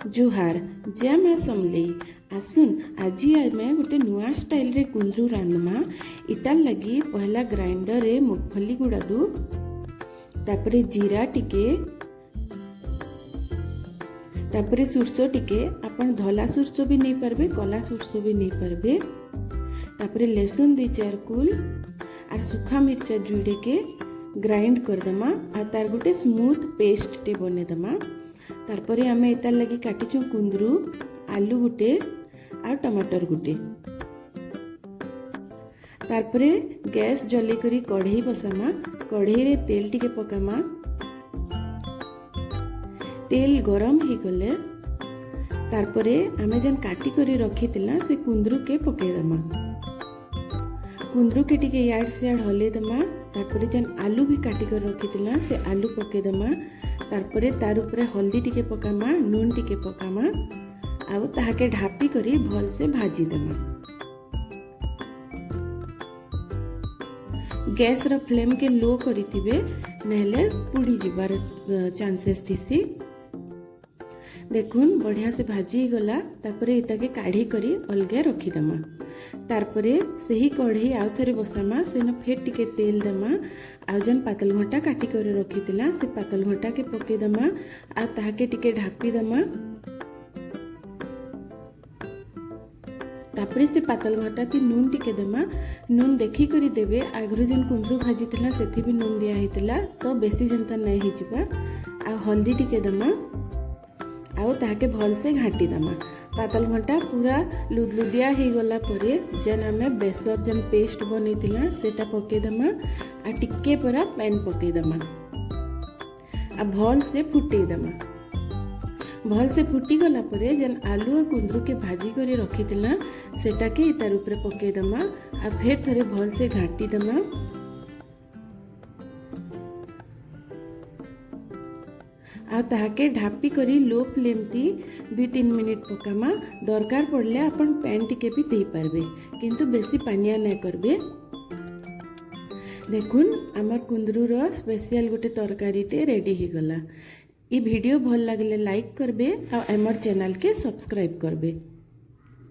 जुहार जय माँ समलेई आसुन आज आम गोटे नुआ स्टाइल रे कुंद्रु रांधमा इतार लगी पहला ग्राइंडर रे मूंगफली गुड़ा दू तापरे जीरा टिके तापरे सुरसो टिके आपण धला सुरसो भी नहीं पारबे कला सुरसो भी नहीं पारबे तापरे लहसुन 2-4 कुल और सूखा मिर्चा जुड़े के ग्राइंड कर दमा आ तार गोटे स्मूथ पेस्ट टे बने दमा तारपरे आमे एतार लगी काटिचु कुंदरू आलू गुटे आ टमाटर गुटे तारपरे गैस जले करी कढ़ई बसामा कढ़ई रे तेल टिके पकामा तेल गरम ही गले तारपरे आमे जन काटी करी रखितिला से कुंदरू के पके दमा कुंदरू के टिके याड से याड हले दमा तारपरे जन आलू भी काटी कर रखितिला से आलू पके दमा तारपरे तार उपरे हल्दी टिके पकामा नून टिके पकामा आउ ताहाके ढापी करी भल से भाजी दमा गैस रो फ्लेम के लो करितिबे नहले पुड़ी जिबार चांसेस थिसी देखुन बढ़िया से भाजी गला तापरे इताके काढ़ी करी अलगे रखी दमा तारपरे सही कढ़ई आउ थरे बसामा सेन फेर टिके तेल दमा आउ जन पातल घंटा काटी कर रखितिला से पातल घंटा के पके दमा आ ताहाके टिके ढापी दमा तापरे से पातल घंटा के नून टिके दमा नून देखी करी देबे आगरु जन कुंदरू भाजी तिला सेथि भी नून दिया हितला तो बेसी जनता नहीं ही जिबा आ हल्दी टिके दमा आउ ताके भल से घाटी दमा पातल घंटा पूरा लुदलुदिया ही गला परे जन आमे बेसर जन पेस्ट बनेतिला सेटा पके दमा आ टिके परा पैन पके दमा आ भल से फुटे दमा भल से फुटी गला परे जन आलू और कुंदरू के भाजी करे रखितिला सेटा के तार ऊपर पके दमा आ फेर थरे भल से घाटी दमा आ ताहाके ढापी करी लो फ्लेम ती 2-3 मिनिट पकामा दरकार पड़ले अपन पैन टिके भी दे पारबे किंतु बेसी पानिया नहीं करबे देखुन आमर कुंदरू रो स्पेशल गोटे तरकारी टे रेडी ही गला ई वीडियो भल लागले लाइक करबे आ हमर चैनल के सब्सक्राइब करबे।